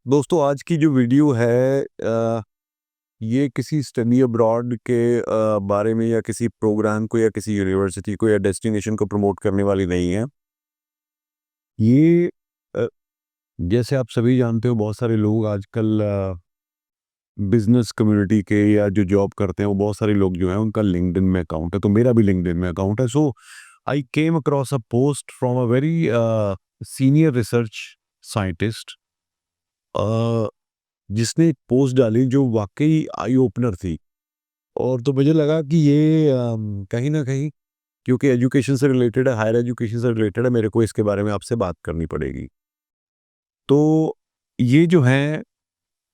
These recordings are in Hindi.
दोस्तों आज की जो वीडियो है ये किसी स्टडी अब्रॉड के बारे में या किसी प्रोग्राम को या किसी यूनिवर्सिटी को या डेस्टिनेशन को प्रमोट करने वाली नहीं है। ये अ, जैसे आप सभी जानते हो बहुत सारे लोग आजकल बिजनेस कम्युनिटी के या जो जॉब करते हैं वो बहुत सारे लोग जो हैं उनका लिंक्डइन में अकाउंट है, तो मेरा भी लिंक्डइन में अकाउंट है। So I came across a post from a very senior research scientist जिसने एक पोस्ट डाली जो वाकई आई ओपनर थी। और तो मुझे लगा कि ये कहीं ना कहीं क्योंकि एजुकेशन से रिलेटेड है, हायर एजुकेशन से रिलेटेड है, मेरे को इसके बारे में आपसे बात करनी पड़ेगी। तो ये जो है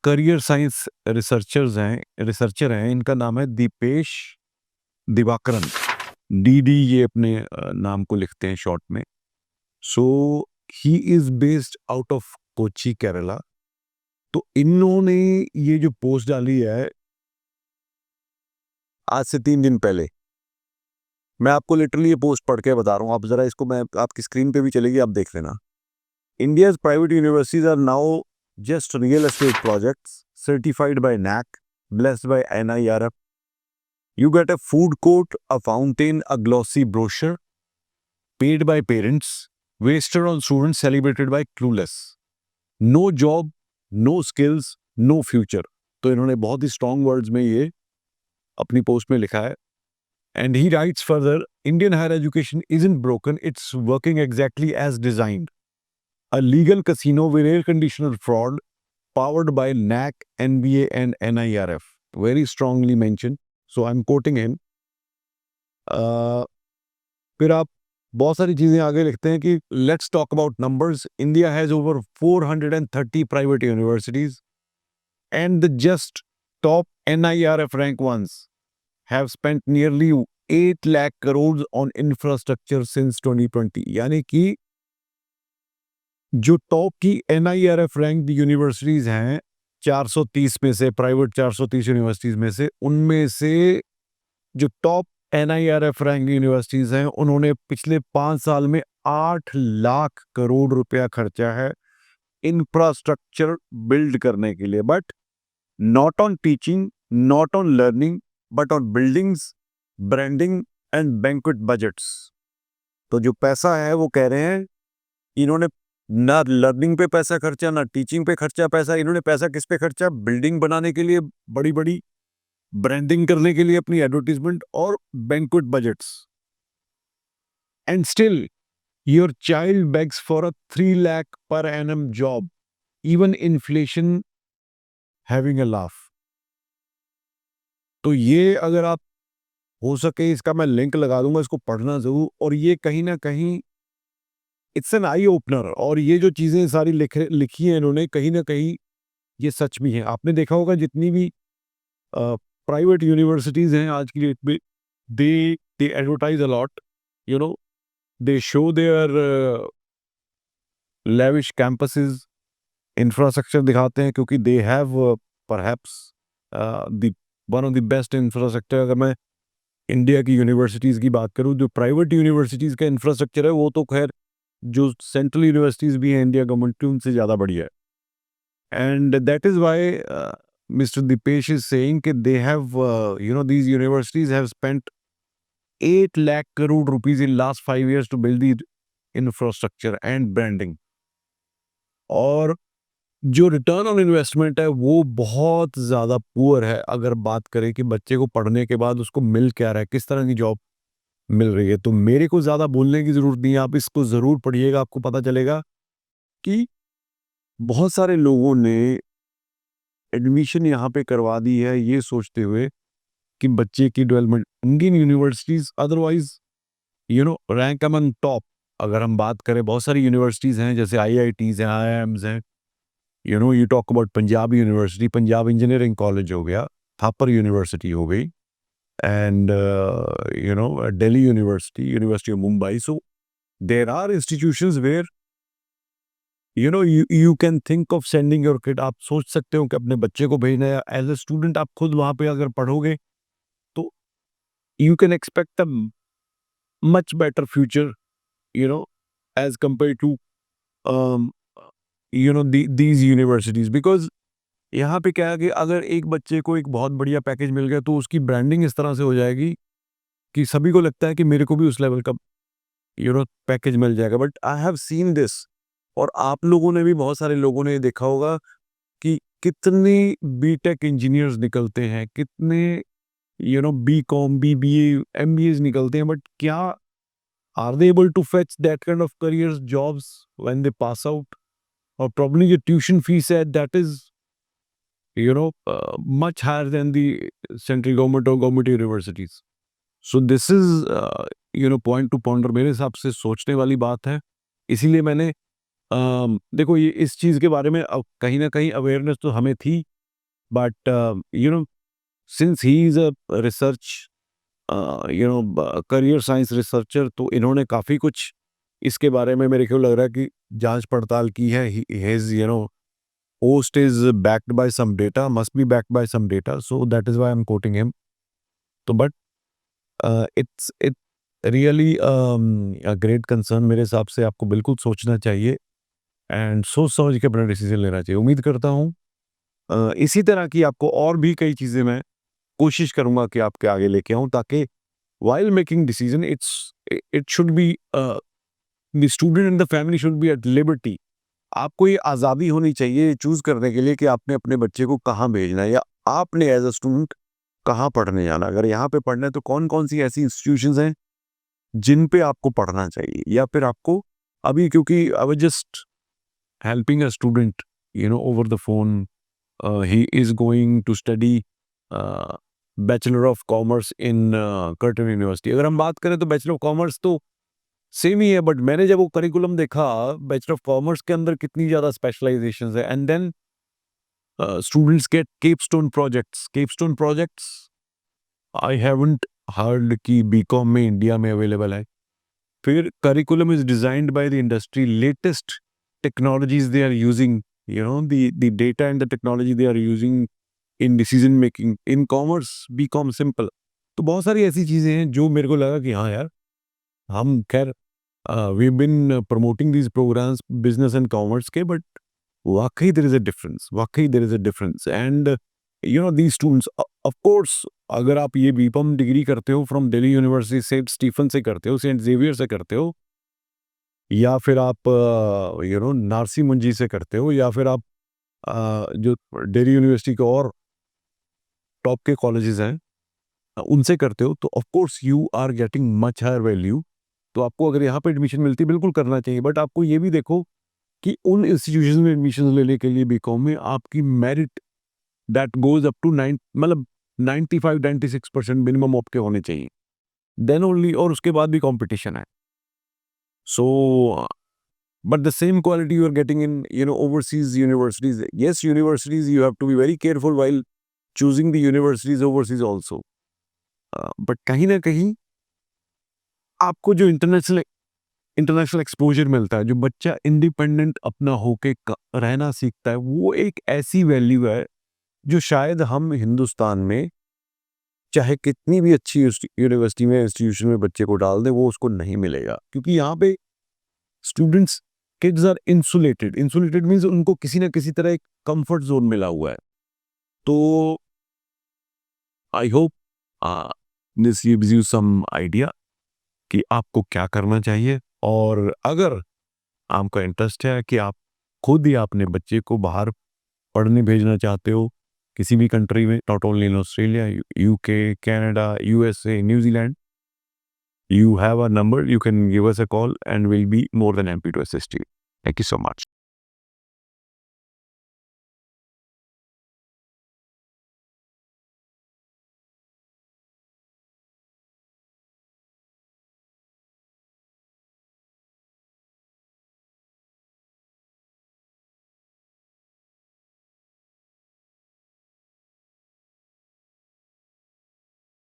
करियर साइंस रिसर्चर हैं, इनका नाम है दीपेश दिवाकरन। डीडी ये अपने नाम को लिखते हैं शॉर्ट में। So he is based out of Kochi Kerala. तो इन्होंने ये जो पोस्ट डाली है आज से 3 दिन पहले, मैं आपको लिटरली ये पोस्ट पढ़ के बता रहा हूँ। आप जरा इसको, मैं आपकी स्क्रीन पे भी चलेगी, आप देख लेना। India's private universities are now just real estate projects certified by NAAC, blessed by NIRF. You get a food court, a fountain, a glossy brochure, paid by parents, wasted on students, celebrated by clueless. No job, no skills, no future. तो इन्होंने बहुत ही स्ट्रॉन्ग वर्ड्स में ये अपनी पोस्ट में लिखा है। And he writes further, Indian higher education isn't broken, it's working exactly as designed. A legal casino with air conditioner fraud powered by NAC, NBA and NIRF. Very strongly mentioned. So I'm quoting him. फिर आप बहुत सारी चीजें आगे लिखते हैं कि let's talk about numbers. India has over 430 private universities and the just top NIRF rank ones have spent nearly 8 lakh crores on infrastructure since 2020. यानी कि जो टॉप की NIRF रैंक यूनिवर्सिटीज हैं 430 में से, प्राइवेट 430 यूनिवर्सिटीज में से, उनमें से जो टॉप NIRF रैंक यूनिवर्सिटीज हैं उन्होंने पिछले 5 साल में 8 लाख करोड़ रुपया खर्चा है इंफ्रास्ट्रक्चर बिल्ड करने के लिए। But not on teaching, not on learning, but on buildings, branding and banquet budgets. तो जो पैसा है वो कह रहे हैं इन्होंने ना लर्निंग पे पैसा खर्चा, ना टीचिंग पे खर्चा पैसा। इन्होंने पैसा किस पे खर्चा? बिल्डिंग बनाने के लिए, बड़ी बड़ी ब्रांडिंग करने के लिए, अपनी एडवर्टीजमेंट और banquet budgets. And still your child bags for a 3 lakh per annum job, even inflation having a laugh. तो ये अगर आप हो सके, इसका मैं लिंक लगा दूंगा, इसको पढ़ना जरूर। और ये कहीं ना कहीं इट्स एन आई ओपनर। और ये जो चीजें सारी लिखी हैं इन्होंने, कहीं ना कहीं ये सच भी है। आपने देखा होगा जितनी भी प्राइवेट यूनिवर्सिटीज हैं आज की डेट में, they they advertise a lot, you know, they show their lavish campuses, infrastructure दिखाते हैं, क्योंकि they have perhaps the one of the best infrastructure. अगर मैं इंडिया की यूनिवर्सिटीज की बात करूं, जो प्राइवेट यूनिवर्सिटीज का इंफ्रास्ट्रक्चर है वो तो खैर जो सेंट्रल यूनिवर्सिटीज भी हैं इंडिया गवर्नमेंट की, उनसे ज़्यादा बढ़िया है। And that is why Mr. Dipesh is saying that they have, these universities have spent 8 lakh crore rupees in last 5 years to build the infrastructure and branding. और जो रिटर्न ऑन इन्वेस्टमेंट है वो बहुत ज़्यादा पुअर है। अगर बात करें कि बच्चे को पढ़ने के बाद उसको मिल क्या रहा है, किस तरह की जॉब मिल रही है, तो मेरे को ज़्यादा बोलने की ज़रूरत नहीं है। आप इसको ज़रूर पढ़िएगा, आपको पता चलेगा कि बहुत सारे लोगों ने एडमिशन यहाँ पे करवा दी है ये सोचते हुए कि बच्चे की development. Indian universities otherwise rank among top. अगर हम बात करें, बहुत सारी यूनिवर्सिटीज हैं जैसे IITs हैं, IIMs हैं। You talk about Punjab university, Punjab engineering college हो गया, थापर यूनिवर्सिटी हो गई, and Delhi university, university of Mumbai. So there are institutions where you can think of sending your kid. आप सोच सकते हो कि अपने बच्चे को भेजना है। एज ए स्टूडेंट आप खुद वहां पे अगर पढ़ोगे तो you can expect a much better future, as compared to um, these universities, because यहाँ पे क्या है कि अगर एक बच्चे को एक बहुत बढ़िया पैकेज मिल गया तो उसकी ब्रांडिंग इस तरह से हो जाएगी कि सभी को लगता है कि मेरे को भी उस लेवल का पैकेज मिल जाएगा। But I have seen this, और आप लोगों ने भी, बहुत सारे लोगों ने देखा होगा कि कितने बीटेक इंजीनियर्स निकलते हैं, कितने बीकॉम, बीबीए, एमबीए निकलते हैं, बट क्या are they able to fetch that kind of careers jobs when they pass out? और प्रॉब्लम जो ट्यूशन फीस है, that is much higher than the central government or government universities. So this is point to ponder, मेरे हिसाब से सोचने वाली बात है। इसीलिए मैंने देखो, ये इस चीज़ के बारे में कहीं ना कहीं अवेयरनेस तो हमें थी, but since he is a research career science researcher, तो इन्होंने काफ़ी कुछ इसके बारे में, मेरे को लग रहा है कि जांच पड़ताल की है। His post is backed by some data, must be backed by some data, so that is why I'm quoting him. तो but it really a great concern। मेरे हिसाब से आपको बिल्कुल सोचना चाहिए एंड सोच समझ के अपना डिसीजन लेना चाहिए। उम्मीद करता हूँ इसी तरह की आपको और भी कई चीज़ें मैं कोशिश करूँगा कि आपके आगे लेके आऊँ, ताकि while making decision it should be the student and the family should be at liberty। आपको ये आज़ादी होनी चाहिए चूज़ करने के लिए कि आपने अपने बच्चे को कहाँ भेजना है, या आपने एज अ स्टूडेंट कहाँ पढ़ने जाना। अगर यहाँ पे पढ़ना है तो कौन कौन सी ऐसी इंस्टीट्यूशंस हैं जिन पे आपको पढ़ना चाहिए, या फिर आपको अभी, क्योंकि I was just helping a student over the phone, he is going to study bachelor of commerce in Curtin university. अगर हम बात करें तो बैचलर ऑफ कॉमर्स तो सेम ही है, बट मैंने जब वो करिकुलम देखा बैचलर ऑफ कॉमर्स के अंदर कितनी ज़्यादा स्पेशलाइजेशंस है, and then students get capstone projects. I haven't heard कि बीकॉम में इंडिया में अवेलेबल है। फिर curriculum is designed by the industry, latest technologies they are using, the data and the technology they are using in decision making in commerce, BCom simple. तो बहुत सारी ऐसी चीज़ें हैं जो मेरे को लगा कि हाँ यार, हम खैर we've been promoting these programs business and commerce के, but वाकई there is a difference, वाकई there is a difference। and these students, of course, अगर आप ये बीकॉम डिग्री करते हो from Delhi university, Saint Stephen से करते हो, सेंट जेवियर से करते हो, या फिर आप नारसी मुंजी से करते हो, या फिर आप जो दिल्ली यूनिवर्सिटी के और टॉप के कॉलेजेस हैं उनसे करते हो, तो of course you are getting much higher value. तो आपको अगर यहाँ पे एडमिशन मिलती है बिल्कुल करना चाहिए, बट आपको ये भी देखो कि उन इंस्टीट्यूशन में एडमिशन लेने के लिए बीकॉम में आपकी merit that goes up to 9, मतलब 95-96% मिनिमम आपके होने चाहिए, देन ओनली, और उसके बाद भी कंपटीशन है। So but the same quality you are getting in overseas universities. Yes, universities you have to be very careful while choosing the universities overseas also, but कहीं ना कहीं आपको जो इंटरनेशनल एक्सपोजर मिलता है, जो बच्चा इंडिपेंडेंट अपना होके रहना सीखता है, वो एक ऐसी वैल्यू है जो शायद हम हिंदुस्तान में चाहे कितनी भी अच्छी यूनिवर्सिटी में, इंस्टीट्यूशन में बच्चे को डाल दे, वो उसको नहीं मिलेगा। क्योंकि यहाँ पे students, kids are insulated means उनको किसी ना किसी तरह एक कंफर्ट जोन मिला हुआ है। तो I hope this gives you some idea कि आपको क्या करना चाहिए। और अगर आपका इंटरेस्ट है कि आप खुद ही अपने बच्चे को बाहर पढ़ने भेजना चाहते हो, किसी भी कंट्री में, not only in Australia, UK, Canada, USA, New Zealand, you have a number, you can give us a call and we'll be more than happy to assist you. Thank you so much.